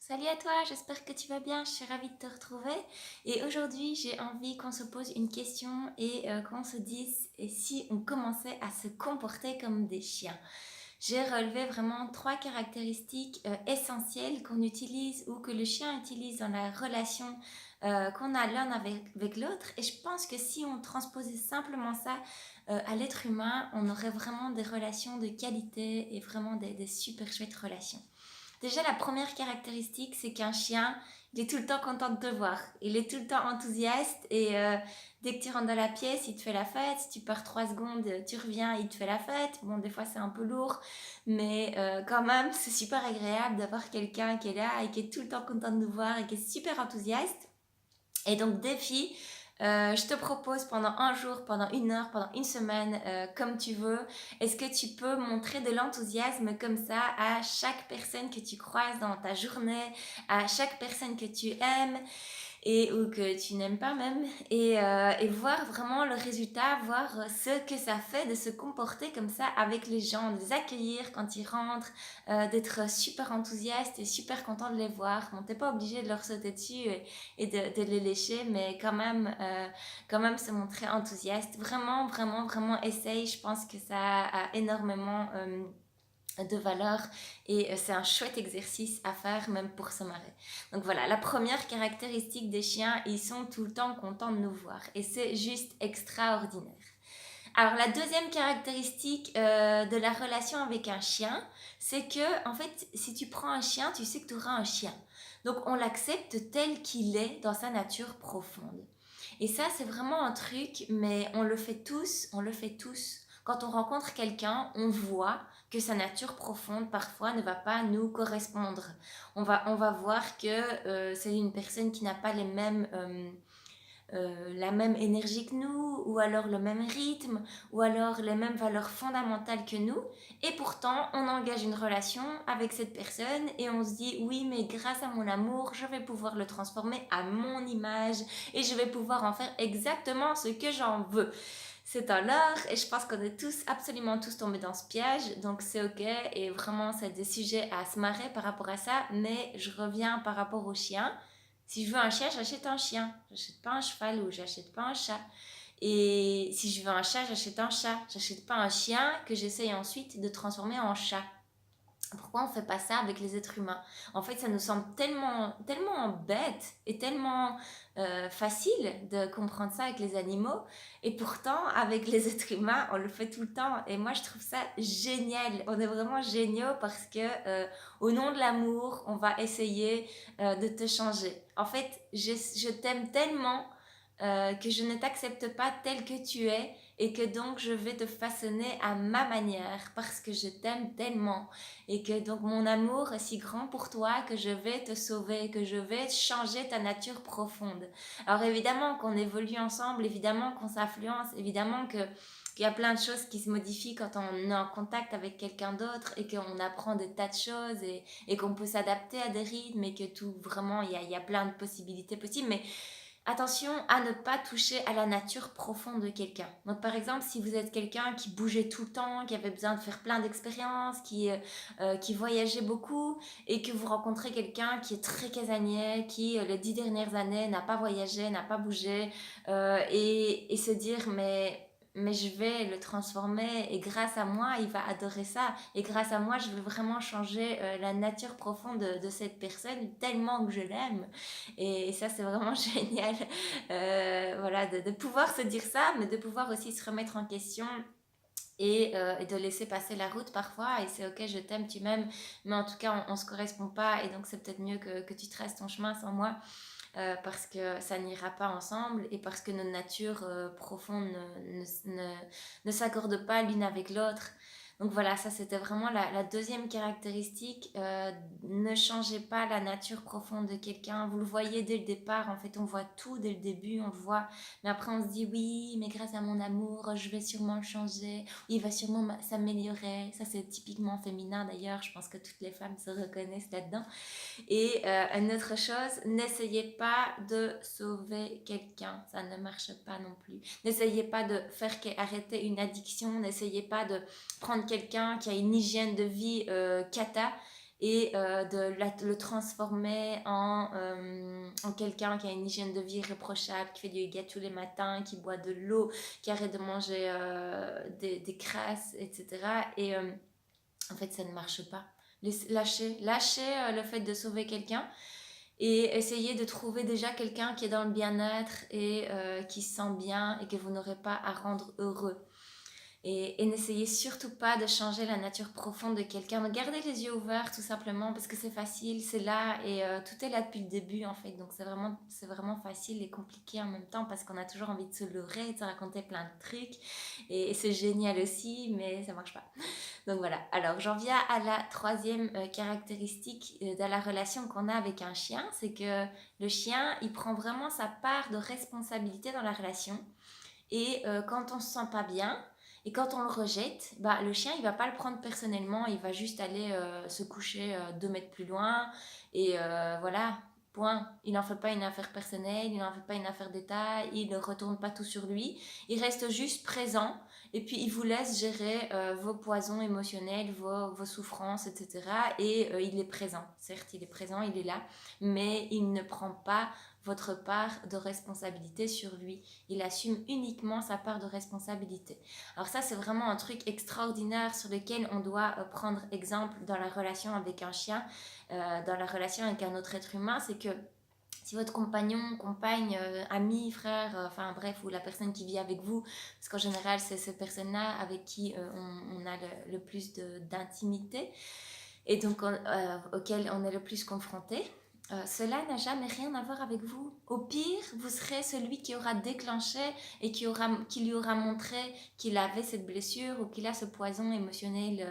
Salut à toi, j'espère que tu vas bien, je suis ravie de te retrouver. Et aujourd'hui, j'ai envie qu'on se pose une question et qu'on se dise et si on commençait à se comporter comme des chiens. J'ai relevé vraiment trois caractéristiques essentielles qu'on utilise ou que le chien utilise dans la relation qu'on a l'un avec l'autre. Et je pense que si on transposait simplement ça à l'être humain, on aurait vraiment des relations de qualité et vraiment des super chouettes relations. Déjà, la première caractéristique, c'est qu'un chien, il est tout le temps content de te voir. Il est tout le temps enthousiaste et dès que tu rentres dans la pièce, il te fait la fête. Si tu pars 3 secondes, tu reviens, il te fait la fête. Bon, des fois, c'est un peu lourd, mais quand même, c'est super agréable d'avoir quelqu'un qui est là et qui est tout le temps content de nous voir et qui est super enthousiaste. Et donc, défi, je te propose pendant un jour, pendant une heure, pendant une semaine, comme tu veux, est-ce que tu peux montrer de l'enthousiasme comme ça à chaque personne que tu croises dans ta journée, à chaque personne que tu aimes et ou que tu n'aimes pas même et voir vraiment le résultat, voir ce que ça fait de se comporter comme ça avec les gens, de les accueillir quand ils rentrent, d'être super enthousiaste et super content de les voir. Bon, t'es pas obligé de leur sauter dessus et de les lécher, mais quand même se montrer enthousiaste. Vraiment, vraiment, vraiment essaye. Je pense que ça a énormément de valeur et c'est un chouette exercice à faire même pour se marrer. Donc voilà, la première caractéristique des chiens, ils sont tout le temps contents de nous voir et c'est juste extraordinaire. Alors la deuxième caractéristique de la relation avec un chien, c'est que en fait si tu prends un chien, tu sais que tu auras un chien. Donc on l'accepte tel qu'il est dans sa nature profonde. Et ça c'est vraiment un truc, mais on le fait tous. Quand on rencontre quelqu'un, on voit que sa nature profonde parfois ne va pas nous correspondre. On va voir que c'est une personne qui n'a pas la même énergie que nous, ou alors le même rythme, ou alors les mêmes valeurs fondamentales que nous. Et pourtant, on engage une relation avec cette personne et on se dit, oui, mais grâce à mon amour, je vais pouvoir le transformer à mon image et je vais pouvoir en faire exactement ce que j'en veux. C'est un leurre et je pense qu'on est tous, absolument tous tombés dans ce piège, donc c'est ok et vraiment c'est des sujets à se marrer par rapport à ça, mais je reviens par rapport au chien. Si je veux un chien, j'achète un chien. J'achète pas un cheval ou j'achète pas un chat. Et si je veux un chat, j'achète un chat. J'achète pas un chien que j'essaye ensuite de transformer en chat. Pourquoi on fait pas ça avec les êtres humains? En fait, ça nous semble tellement, tellement bête et tellement facile de comprendre ça avec les animaux. Et pourtant, avec les êtres humains, on le fait tout le temps. Et moi, je trouve ça génial. On est vraiment géniaux parce que, au nom de l'amour, on va essayer de te changer. En fait, je t'aime tellement que je ne t'accepte pas tel que tu es et que donc je vais te façonner à ma manière parce que je t'aime tellement et que donc mon amour est si grand pour toi que je vais te sauver, que je vais changer ta nature profonde. Alors évidemment qu'on évolue ensemble, évidemment qu'on s'influence, évidemment que qu'il y a plein de choses qui se modifient quand on est en contact avec quelqu'un d'autre et qu'on apprend des tas de choses et qu'on peut s'adapter à des rythmes et que tout vraiment il y a plein de possibilités possibles, mais attention à ne pas toucher à la nature profonde de quelqu'un. Donc par exemple, si vous êtes quelqu'un qui bougeait tout le temps, qui avait besoin de faire plein d'expériences, qui voyageait beaucoup, et que vous rencontrez quelqu'un qui est très casanier, qui les 10 dernières années n'a pas voyagé, n'a pas bougé, et se dire mais je vais le transformer et grâce à moi, il va adorer ça. Et grâce à moi, je vais vraiment changer la nature profonde de cette personne tellement que je l'aime. Et ça, c'est vraiment génial. Voilà, de pouvoir se dire ça, mais de pouvoir aussi se remettre en question et de laisser passer la route parfois. Et c'est ok, je t'aime, tu m'aimes, mais en tout cas, on se correspond pas. Et donc, c'est peut-être mieux que tu traces ton chemin sans moi. Parce que ça n'ira pas ensemble et parce que nos natures profondes ne s'accordent pas l'une avec l'autre. Donc voilà, ça c'était vraiment la deuxième caractéristique. Ne changez pas la nature profonde de quelqu'un. Vous le voyez dès le départ, en fait on voit tout dès le début, on le voit. Mais après on se dit oui, mais grâce à mon amour, je vais sûrement le changer. Il va sûrement s'améliorer. Ça c'est typiquement féminin d'ailleurs, je pense que toutes les femmes se reconnaissent là-dedans. Et une autre chose, n'essayez pas de sauver quelqu'un, ça ne marche pas non plus. N'essayez pas de faire arrêter une addiction, n'essayez pas de prendre quelqu'un qui a une hygiène de vie cata et le transformer en quelqu'un qui a une hygiène de vie irréprochable, qui fait du yoga tous les matins, qui boit de l'eau, qui arrête de manger des crasses, etc. Et en fait, ça ne marche pas. Lâchez le fait de sauver quelqu'un et essayez de trouver déjà quelqu'un qui est dans le bien-être et qui se sent bien et que vous n'aurez pas à rendre heureux. Et n'essayez surtout pas de changer la nature profonde de quelqu'un. Donc gardez les yeux ouverts tout simplement parce que c'est facile, c'est là et tout est là depuis le début en fait. Donc c'est vraiment facile et compliqué en même temps parce qu'on a toujours envie de se leurrer, de se raconter plein de trucs. Et c'est génial aussi, mais ça marche pas. Donc voilà, alors j'en viens à la troisième caractéristique de la relation qu'on a avec un chien. C'est que le chien, il prend vraiment sa part de responsabilité dans la relation. Et quand on se sent pas bien et quand on le rejette, bah, le chien il va pas le prendre personnellement, il va juste aller se coucher 2 mètres plus loin et voilà, point. Il n'en fait pas une affaire personnelle, il n'en fait pas une affaire d'état, il ne retourne pas tout sur lui, il reste juste présent et puis il vous laisse gérer vos poisons émotionnels, vos souffrances, etc. Et il est présent, certes il est présent, il est là, mais il ne prend pas votre part de responsabilité sur lui. Il assume uniquement sa part de responsabilité. Alors ça, c'est vraiment un truc extraordinaire sur lequel on doit prendre exemple dans la relation avec un chien, dans la relation avec un autre être humain, c'est que si votre compagnon, compagne, ami, frère, enfin bref, ou la personne qui vit avec vous, parce qu'en général, c'est cette personne-là avec qui on a le plus d'intimité et donc auquel on est le plus confronté. Cela n'a jamais rien à voir avec vous. Au pire, vous serez celui qui aura déclenché et qui lui aura montré qu'il avait cette blessure ou qu'il a ce poison émotionnel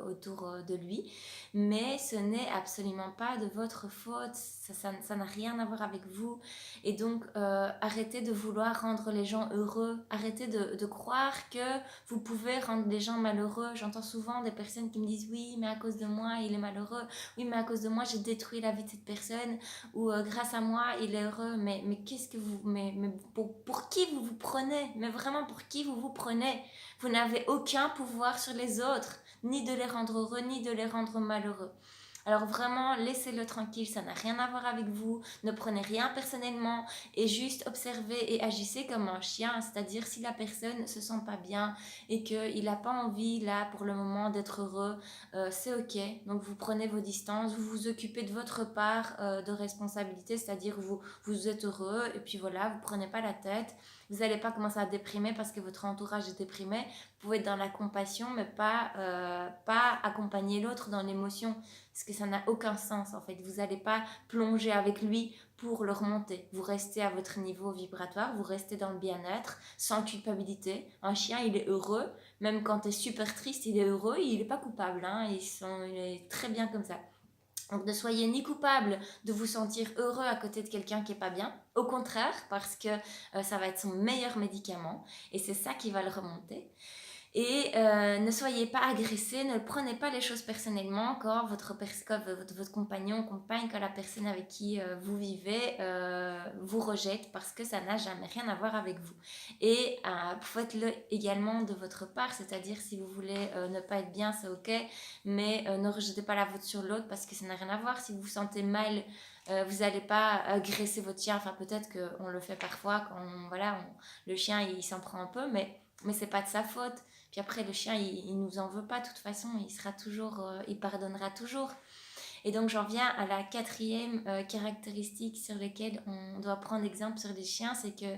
autour de lui. Mais ce n'est absolument pas de votre faute. Ça n'a rien à voir avec vous. Et donc, arrêtez de vouloir rendre les gens heureux. Arrêtez de croire que vous pouvez rendre les gens malheureux. J'entends souvent des personnes qui me disent « Oui, mais à cause de moi, il est malheureux. Oui, mais à cause de moi, j'ai détruit la vie de cette personne. » Ou grâce à moi il est heureux, mais qu'est-ce que vous mais pour qui vous vous prenez, mais vraiment pour qui vous vous prenez? Vous n'avez aucun pouvoir sur les autres, ni de les rendre heureux ni de les rendre malheureux. Alors vraiment, laissez-le tranquille, ça n'a rien à voir avec vous, ne prenez rien personnellement et juste observez et agissez comme un chien, c'est-à-dire si la personne ne se sent pas bien et qu'il n'a pas envie là pour le moment d'être heureux, c'est ok. Donc vous prenez vos distances, vous vous occupez de votre part de responsabilité, c'est-à-dire vous êtes heureux et puis voilà, vous prenez pas la tête. Vous n'allez pas commencer à déprimer parce que votre entourage est déprimé. Vous pouvez être dans la compassion, mais pas accompagner l'autre dans l'émotion, parce que ça n'a aucun sens en fait. Vous n'allez pas plonger avec lui pour le remonter. Vous restez à votre niveau vibratoire, vous restez dans le bien-être, sans culpabilité. Un chien, il est heureux, même quand tu es super triste, il est heureux, il n'est pas coupable, hein. Il est très bien comme ça. Donc ne soyez ni coupable de vous sentir heureux à côté de quelqu'un qui est pas bien, au contraire, parce que ça va être son meilleur médicament et c'est ça qui va le remonter. Et ne soyez pas agressé, ne prenez pas les choses personnellement quand votre compagnon, compagne, quand la personne avec qui vous vivez vous rejette parce que ça n'a jamais rien à voir avec vous. Et faites-le également de votre part, c'est-à-dire si vous voulez ne pas être bien, c'est ok, mais ne rejetez pas la faute sur l'autre parce que ça n'a rien à voir. Si vous vous sentez mal, vous n'allez pas agresser votre chien, enfin peut-être qu'on le fait parfois quand le chien il s'en prend un peu, mais c'est pas de sa faute. Puis après, le chien, il nous en veut pas, de toute façon, il sera toujours, il pardonnera toujours. Et donc, j'en viens à la quatrième caractéristique sur laquelle on doit prendre exemple sur les chiens, c'est que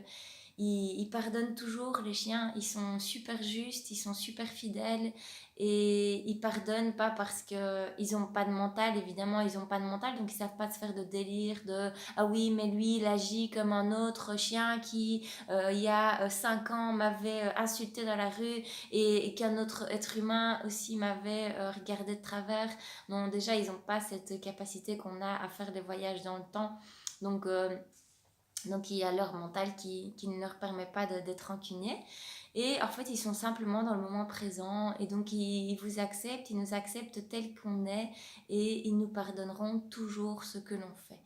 ils pardonnent toujours, les chiens, ils sont super justes, ils sont super fidèles et ils pardonnent pas parce qu'ils n'ont pas de mental, évidemment ils n'ont pas de mental, donc ils savent pas se faire de délire de ah oui mais lui il agit comme un autre chien qui il y a 5 ans m'avait insulté dans la rue et qu'un autre être humain aussi m'avait regardé de travers. Non, déjà ils n'ont pas cette capacité qu'on a à faire des voyages dans le temps, donc il y a leur mental qui ne leur permet pas d'être rancunier. Et en fait, ils sont simplement dans le moment présent. Et donc, ils vous acceptent, ils nous acceptent tels qu'on est. Et ils nous pardonneront toujours ce que l'on fait.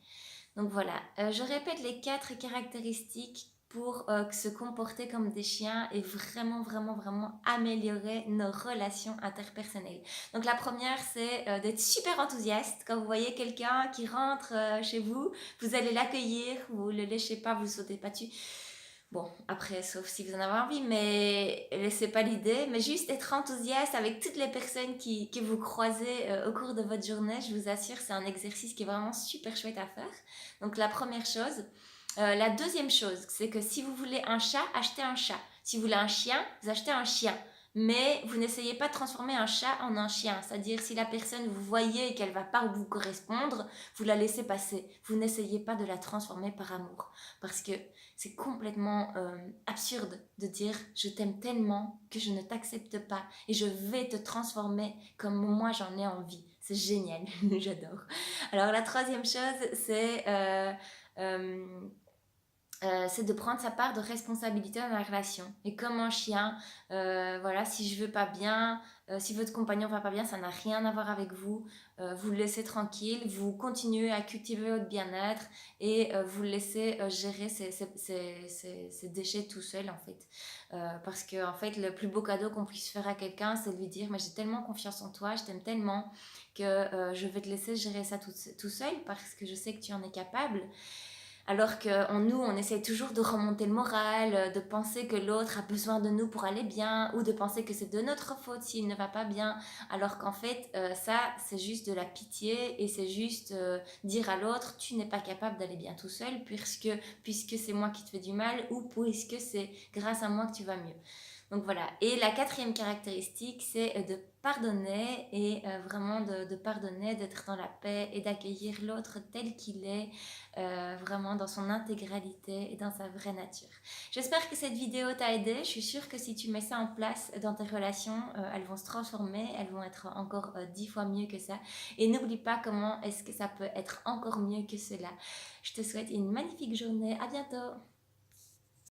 Donc voilà, je répète les 4 caractéristiques pour se comporter comme des chiens et vraiment, vraiment, vraiment améliorer nos relations interpersonnelles. Donc la première, c'est d'être super enthousiaste. Quand vous voyez quelqu'un qui rentre chez vous, vous allez l'accueillir, vous ne le léchez pas, vous ne sautez pas dessus. Bon, après, sauf si vous en avez envie, mais laissez pas l'idée. Mais juste être enthousiaste avec toutes les personnes que vous croisez au cours de votre journée, je vous assure, c'est un exercice qui est vraiment super chouette à faire. Donc la première chose. La deuxième chose, c'est que si vous voulez un chat, achetez un chat. Si vous voulez un chien, vous achetez un chien. Mais vous n'essayez pas de transformer un chat en un chien. C'est-à-dire, si la personne, vous voyez qu'elle ne va pas vous correspondre, vous la laissez passer. Vous n'essayez pas de la transformer par amour. Parce que c'est complètement absurde de dire je t'aime tellement que je ne t'accepte pas et je vais te transformer comme moi j'en ai envie. C'est génial, j'adore. Alors la troisième chose, c'est de prendre sa part de responsabilité dans la relation. Et comme un chien, voilà, si je veux pas bien, si votre compagnon va pas bien, ça n'a rien à voir avec vous. Vous le laissez tranquille, vous continuez à cultiver votre bien-être et vous le laissez gérer ses déchets tout seul en fait. Parce que en fait, le plus beau cadeau qu'on puisse faire à quelqu'un, c'est de lui dire, mais j'ai tellement confiance en toi, je t'aime tellement que je vais te laisser gérer ça tout seul parce que je sais que tu en es capable. Alors que nous, on essaie toujours de remonter le moral, de penser que l'autre a besoin de nous pour aller bien, ou de penser que c'est de notre faute s'il ne va pas bien, alors qu'en fait, ça, c'est juste de la pitié, et c'est juste dire à l'autre, tu n'es pas capable d'aller bien tout seul, puisque c'est moi qui te fais du mal, ou puisque c'est grâce à moi que tu vas mieux. Donc voilà. Et la quatrième caractéristique, c'est de pardonner et vraiment de pardonner, d'être dans la paix et d'accueillir l'autre tel qu'il est, vraiment dans son intégralité et dans sa vraie nature. J'espère que cette vidéo t'a aidé. Je suis sûre que si tu mets ça en place dans tes relations, elles vont se transformer, elles vont être encore 10 fois mieux que ça. Et n'oublie pas comment est-ce que ça peut être encore mieux que cela. Je te souhaite une magnifique journée. À bientôt.